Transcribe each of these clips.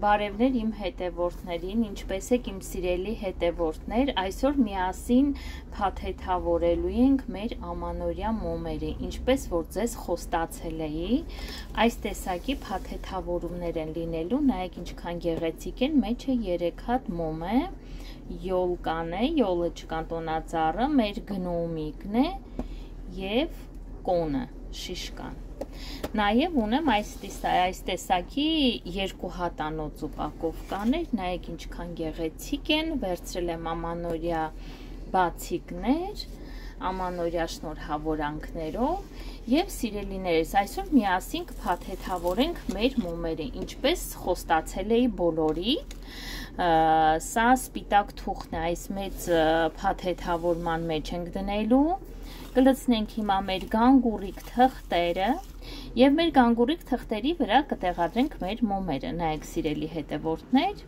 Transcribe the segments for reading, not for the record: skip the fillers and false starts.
Բարևներ իմ հետևորդներին, ինչպես եք իմ սիրելի հետևորդներ, այսօր միասին փաթեթավորելու ենք մեր ամանորյա մոմերը, ինչպես որ ձեզ խոստացել էի, այս տեսակի փաթեթավորումներ են լինելու, նայեք ինչքան գեղեցիկ են, մեջը 3 հատ մոմ է, յոլկան է, յոլը չկանտոնածառը, մեր գնոմիկն է և կոնը, շիշկան։ Նաև ունեմ այս տեսակի 2 հատանոց ուպակովկաներ, նայեք ինչքան գեղեցիկ են, վերցրել եմ ամանորյա բացիկներ, ամանորյա շնորհավորանքներով և սիրելիներս, այսօր միասին կփաթեթավորենք մեր մոմերը, ինչպես խոստացել էի բոլորիդ, սա սպիտակ թուղթն է, այս մեծ փաթեթավորման մեջ ենք դնելու, կլցնենք հիմա մեր գանգուրիկ թղթերը և մեր գանգուրիկ թղթերի վրա կտեղադրենք մեր մոմերը, նայեք սիրելի հետևորդներ,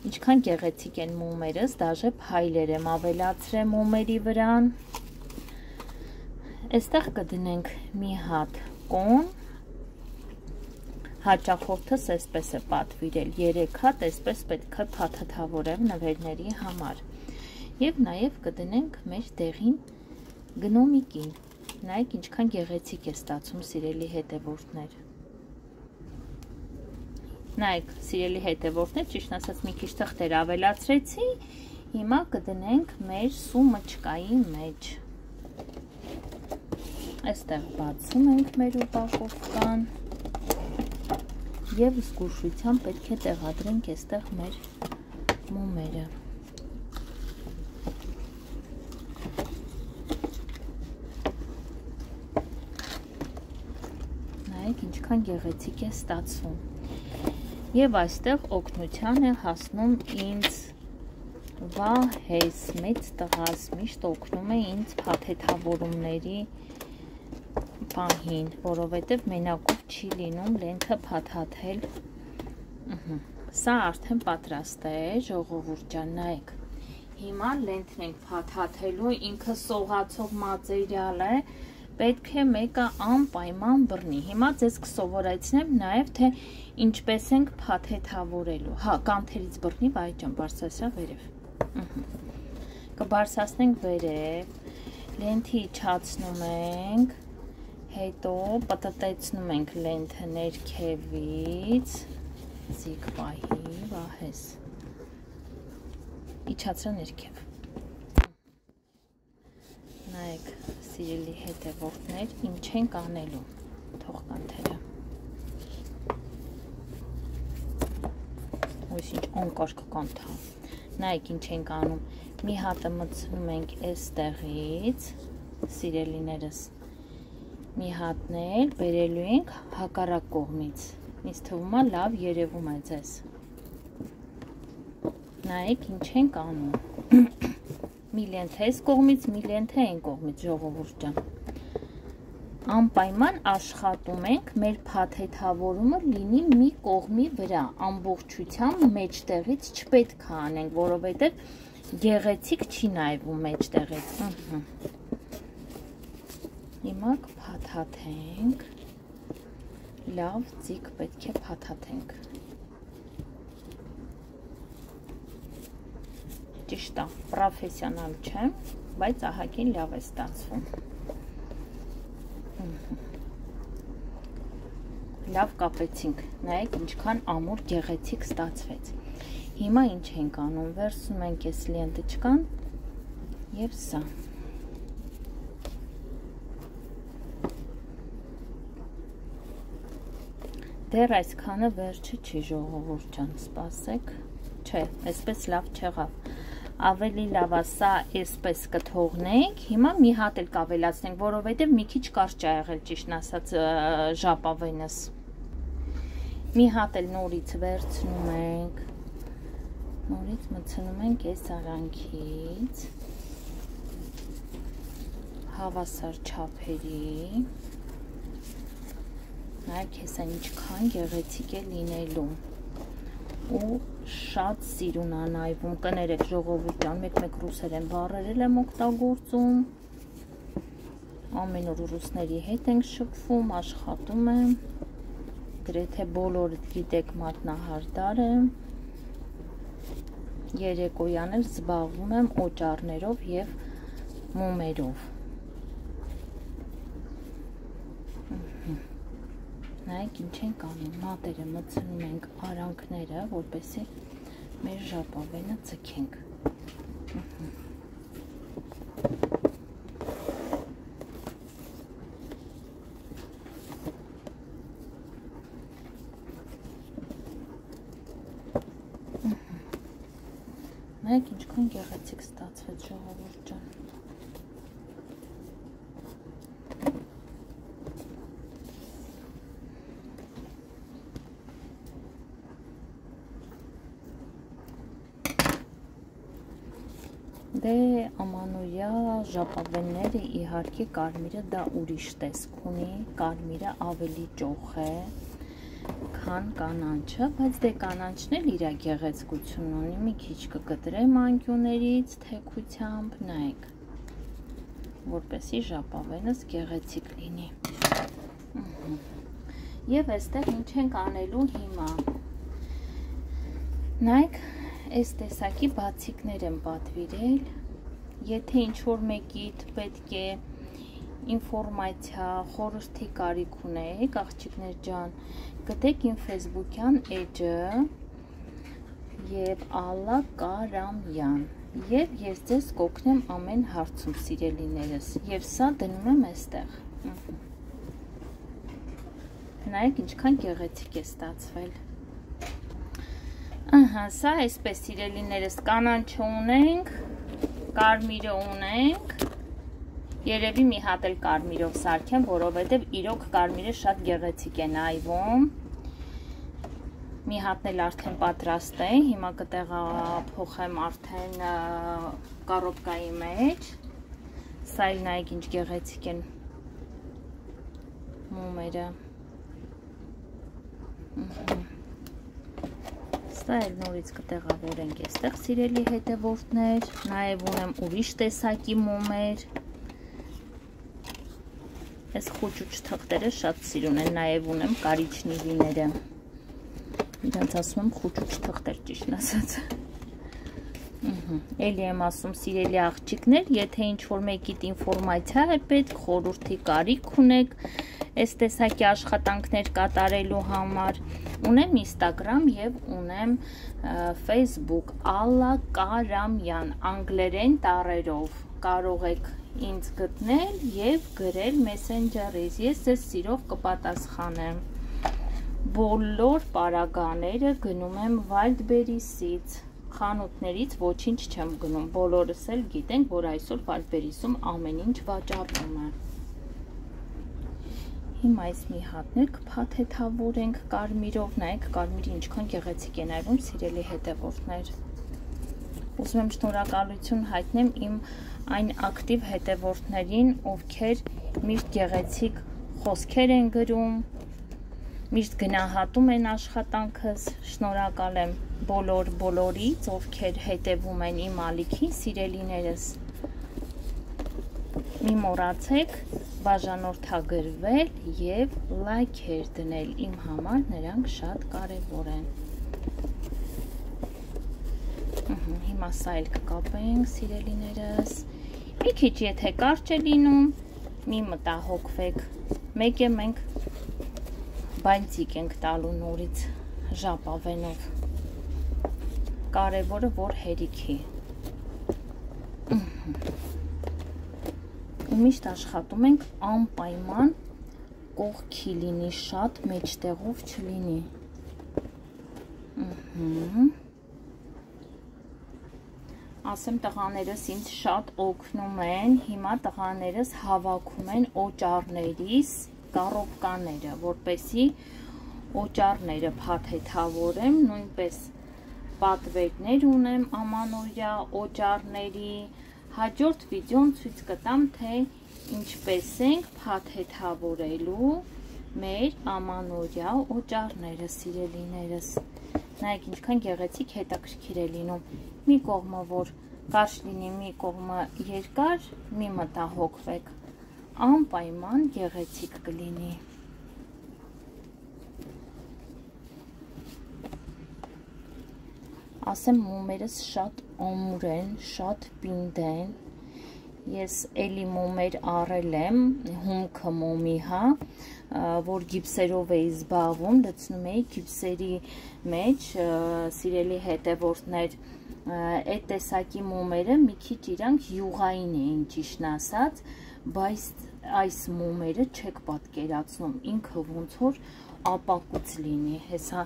ինչքան գեղեցիկ են մոմերս, դաժե փայլեր եմ ավելացրել մոմերի վրան, այստեղ կդնենք մի հատ կոն, հաճախորդս այսպես է պատվիրել, 3 հատ այսպես պետք է փաթեթավորեմ նվերների համար և նաև կդնենք մեր դեղին գնոմիկին, նայեք ինչքան գեղեցիկ է ստացում սիրելի հետևորդներ, նայեք սիրելի հետևորդներ, ճիշտ ասած մի քիչ թղթեր ավելացրեցի, հիմա կդնենք մեր սումычկայի մեջ, այստեղ բացում ենք մեր ուպակովկան և զգուշությամբ պետք է տեղադրենք այստեղ մեր մոմերը, ինչքան գեղեցիկ է ստացվում և այստեղ օգնության է հասնում ինձ Վահես, մեծ տղաս միշտ օգնում է ինձ փաթեթավորումների պահին, որովհետև մենակով չի լինում լենթը փաթաթել, սա արդեն պատրաստ է, ժողովուրդ ջան, նայեք, հիմա լենթն ենք փաթաթելու, ինքը սողացող մատերիալ է, պետք է մեկը անպայման բռնի, հիմա ձեզ կսովորեցնեմ նաև, թե ինչպես ենք փաթեթավորելու, կանթերից բռնի, վայջան, բարձրացրա վերև, կբարձրացնենք վերև, լենթի իջացնում ենք, հետո պտտեցնում ենք լենթը ներքևից, զիգ պահի, Վահես, իջացրա ներքև, նայեք սիրելի հետևորդներ, ինչ ենք անելու, թող կանթերը, ույս ինչ անկարգ կանթա, նայեք ինչ ենք անում, մի հատը մտցնում ենք էստեղից, սիրելիներս, մի հատն էլ բերելու ենք հակառակ կողմից, ինձ թվում է լավ երևում է ձեզ, նայեք ինչ ենք անում, մի լենթ այս կողմից, մի լենթ այն կողմից, ժողովուրդ ջան, անպայման աշխատում ենք մեր փաթեթավորումը լինի մի կողմի վրա, ամբողջությամբ մեջտեղից չպետք է անենք, որովհետև գեղեցիկ չի նայվում մեջտեղից, հիմա կփաթաթենք, լավ ձիգ պետք է փաթաթենք, ճիշտ է, պրոֆեսիոնալ չեմ, բայց ահագին լավ է ստացվում, լավ կապեցինք, նայեք ինչքան ամուր գեղեցիկ ստացվեց, հիմա ինչ ենք անում, վերցնում ենք այս լենտչկան և սա, դեռ այսքանը վերջը չի ժողովուրդ ջան, սպասեք, չէ, այսպես լավ չեղավ, ավելի լավ է սա այսպես կթողնենք, հիմա մի հատ էլ կավելացնենք, որովհետև մի քիչ կարճ ա եղել ճիշտն ասած ժապավենս, մի հատ էլ նորից վերցնում ենք, նորից մտցնում ենք այս արանքից, հավասար չափերի, նայեք հեսա ինչքան գեղեցիկ է լինելու, ու շատ սիրուն անայվում, կներեք ժողովուրդ ջան, մեկ-մեկ ռուսերեն բառերել եմ օգտագործում, ամեն օր ռուսների հետ ենք շփվում, աշխատում եմ, գրեթե բոլորդ գիտեք մատնահարդար եմ, երեկոյան էլ զբաղվում եմ օճառներով և մոմերով։ Նայեք ինչ ենք անում, մատերը մտցնում ենք արանքները, որպեսզի մեր ժապավենը ձգենք։ Նայեք ինչքան գեղեցիկ ստացվեց ժողովուրդ ջան։ Դե ամանորյա ժապավենները իհարկե կարմիրը դա ուրիշ տեսք ունի, կարմիրը ավելի ճոխ է, քան կանաչը, բայց դե կանաչն էլ իր գեղեցկություն ունի, մի քիչ կկտրեմ անկյուններից թեքությամբ, նայեք, որպեսզի ժապավենս գեղեցիկ լինի։ Եվ այստեղ ինչ ենք անելու հիմա։ Նայեք, այս տեսակի բացիկներ եմ պատվիրել, եթե ինչ-որ մեկիդ պետք է ինֆորմացիա, խորհրդի կարիք ունեք, աղջիկներ ջան, գտեք իմ ֆեյսբուքյան էջը և Ալլա Կարամյան, և ես ձեզ կօգնեմ ամեն հարցում, սիրելիներս, և սա դնում եմ այստեղ։ Նայեք ինչքան գեղեցիկ է ստացվել։ Սա այսպես սիրելիներս, կանաչը ունենք, կարմիրը ունենք, երևի մի հատ էլ կարմիրով սարքեմ, որովհետև իրոք կարմիրը շատ գեղեցիկ է նայվում։ Մի հատն էլ արդեն պատրաստ է, հիմա կտեղափոխեմ արդեն կարոպկայի մեջ։ Սա էլ նայեք ինչ գեղեցիկ են մոմերը։ Սա էլ նորից կտեղավորենք այստեղ սիրելի հետևորդներ, նաև ունեմ ուրիշ տեսակի մոմեր, այս խուճուճ թղթերը շատ սիրուն են, նաև ունեմ կարիչնիվիները, իրանց ասում եմ խուճուճ թղթեր ճիշտ ասած, էլի եմ ասում սիրելի աղջիկներ, եթե ինչ-որ մեկիդ ինֆորմացիա է պետք, խորհրդի կարիք ունեք, այս տեսակի աշխատանքներ կատարելու համար, ունեմ Instagram և ունեմ Facebook, Ալլա Կարամյան, անգլերեն տառերով, կարող եք ինձ գտնել և գրել Messenger-ից, ես ձեզ սիրով կպատասխանեմ, բոլոր պարագաները գնում եմ Wildberries-ից, խանութներից ոչինչ չեմ գնում, բոլորս էլ գիտենք, որ այսօր Wildberries-ում ամեն ինչ վաճառվում է։ Հիմա այս մի հատներ կփաթեթավորենք կարմիրով, նայեք կարմիրը ինչքան գեղեցիկ է նայվում, սիրելի հետևորդներ։ Ուզում եմ շնորհակալություն հայտնեմ իմ այն ակտիվ հետևորդներին, ովքեր միշտ գեղեցիկ խոսքեր են գրում, միշտ գնահատում են աշխատանքս, շնորհակալ եմ բոլորից, ովքեր հետևում են իմ ալիքին, սիրելիներս։ Մի մոռացեք բաժանորդագրվել և լայքեր դնել, իմ համար նրանք շատ կարևոր են։ Հիմա սա էլ կկապենք, սիրելիներս։ Մի քիչ եթե կարճ է լինում, մի մտահոգվեք, մեկ է մենք բանտիկ ենք տալու նորից ժապավենով, կարևորը որ հերիքի, ու միշտ աշխատում ենք անպայման կողքի լինի, շատ մեջտեղով չլինի, ասեմ տղաներս ինձ շատ օգնում են, հիմա տղաներս հավաքում են օճառներիս կարոպկաները, որպեսզի օճառները փաթեթավորեմ, նույնպես պատվերներ ունեմ ամանորյա օճառների, հաջորդ վիդեոն ցույց կտամ, թե ինչպես ենք փաթեթավորելու մեր ամանորյա օճառները, սիրելիներս, նայեք ինչքան գեղեցիկ հետաքրքիր է լինում, մի կողմը որ կարճ լինի, մի կողմը երկար, մի մտահոգվեք, անպայման գեղեցիկ կլինի։ ասեմ մոմերս շատ ամուր են, շատ պինդ են։ Ես էլի մոմեր առել եմ, հումքը մոմի, հա, որ գիպսերով էի զբաղվում, լցնում էի գիպսերի մեջ, սիրելի հետևորդներ, այդ տեսակի մոմերը մի քիչ իրանք յուղային էին, ճիշտն ասած, բայց այս մոմերը չեք պատկերացնում, ինքը ոնց որ ապակուց լինի, հեսա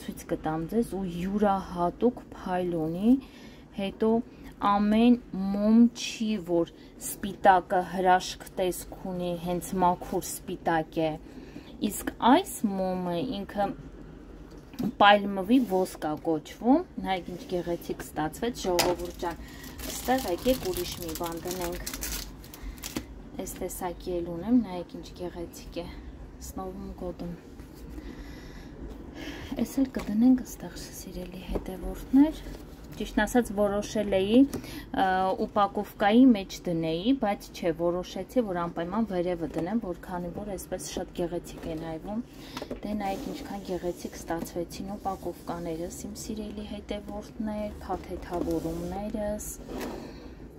ցույց կտամ ձեզ ու յուրահատուկ փայլ ունի, հետո ամեն մոմ չի, որ սպիտակը հրաշք տեսք ունի, հենց մաքուր սպիտակ է, իսկ այս մոմը ինքը պալմովի ոսկա կոչվում, նայեք ինչ գեղեցիկ ստացվեց, ժողովուրդ ջան, այստեղ եկեք ուրիշ մի բան դնենք, այս տեսակի էլ ունեմ, նայեք ինչ գեղեցիկ է, սնովում գոդում, այս էլ կդնենք այստեղ սիրելի հետևորդներ, ճիշտ ասած որոշել էի ուպակովկայի մեջ դնեի, բայց չէ, որոշեցի, որ անպայման վերևը դնեմ, որքանի որ այսպես շատ գեղեցիկ է նայվում, դե նայեք ինչքան գեղեցիկ ստացվեցին ուպակովկաներս, իմ սիրելի հետևորդներ, փաթեթավորումներս,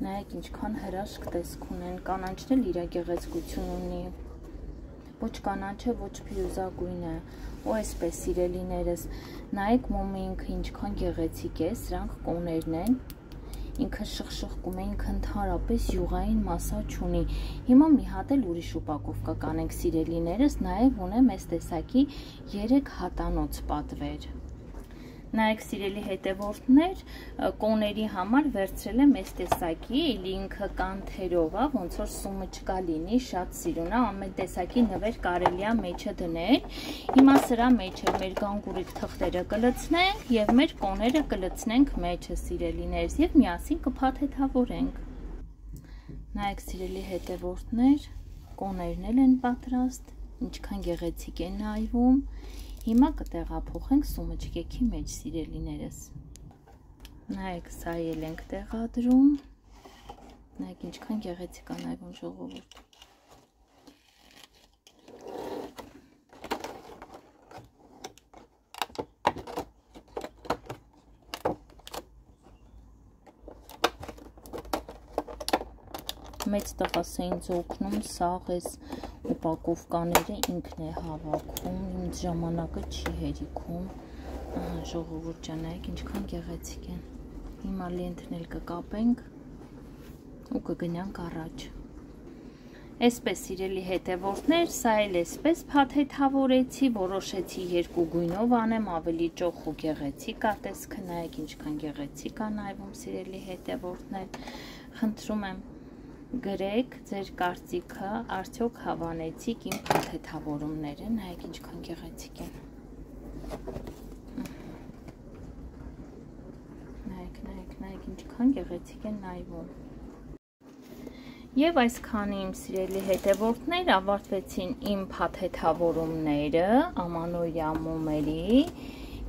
նայեք ինչքան հրաշք տեսք ունեն, կանաչն էլ իր գեղեցկություն ունի, ոչ կանաչ է, ոչ փիրուզագույն է, ու այսպես սիրելիներս, նայեք մոմը ինքը ինչքան գեղեցիկ է, սրանք կոներն են, ինքը շխշխկում է, ինքը ընդհանրապես յուղային մասա չունի, հիմա մի հատ էլ ուրիշ ուպակովկա կանենք սիրելիներս, նաև ունեմ այս տեսակի 3 հատանոց պատվեր, նայեք սիրելի հետևորդներ, կոների համար վերցրել եմ այս տեսակի, ինքը կանթերով է, ոնց որ սումը չկա լինի, շատ սիրուն է, ամեն տեսակի նվեր կարելի է մեջը դնել, հիմա սրա մեջ էլ մեր գանգուրիկ թղթերը կլցնենք և մեր կոները կլցնենք մեջը սիրելիներս և միասին կփաթեթավորենք, նայեք սիրելի հետևորդներ, կոներն էլ են պատրաստ, ինչքան գեղեցիկ է նայվում, հիմա կտեղափոխենք սումաչկեքի մեջ սիրելիներս, նայեք սա էլ ենք տեղադրում, նայեք ինչքան գեղեցիկ է նայվում ժողովուրդ, մեծ տղաս է ինձ օգնում, սաղ ես ուպակովկաները ինքն է հավաքում, ինձ ժամանակը չի հերիքում, ժողովուրդ ջան, նայեք ինչքան գեղեցիկ են, հիմա լենթն էլ կկապենք ու կգնանք առաջ, այսպես սիրելի հետևորդներ, սա էլ այսպես փաթեթավորեցի, որոշեցի 2 գույնով անեմ, ավելի ճոխ ու գեղեցիկ է տեսքը, նայեք ինչքան գեղեցիկ է նայվում սիրելի հետևորդներ, խնդրում եմ գրեք ձեր կարծիքը, արդյոք հավանեցիք իմ փաթեթավորումները, նայեք ինչքան գեղեցիկ են, նայեք ինչքան գեղեցիկ են նայվում, և այսքանի իմ սիրելի հետևորդներ ավարտվեցին իմ փաթեթավորումները ամանորյա մոմերի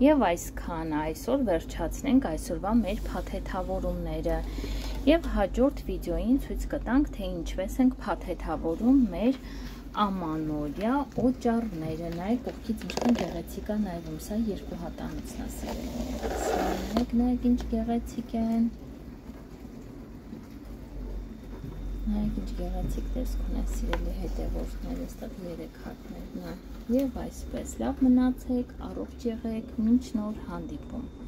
և այսքան այսօր վերջացնենք այսօրվա մեր փաթեթավորումները և հաջորդ վիդեոյին ցույց կտանք, թե ինչպես ենք փաթեթավորում մեր ամանորյա օճառները, նայեք կողքից ինչքան գեղեցիկ է նայվում, սա 2 հատանոցն է սիրելիներս, նայեք ինչ գեղեցիկ են, նայեք ինչ գեղեցիկ տեսք ունեն սիրելի հետևորդներ, այստեղ 3 հատներն է, և այսպես լավ մնացեք, առողջ եղեք, մինչ նոր հանդիպում։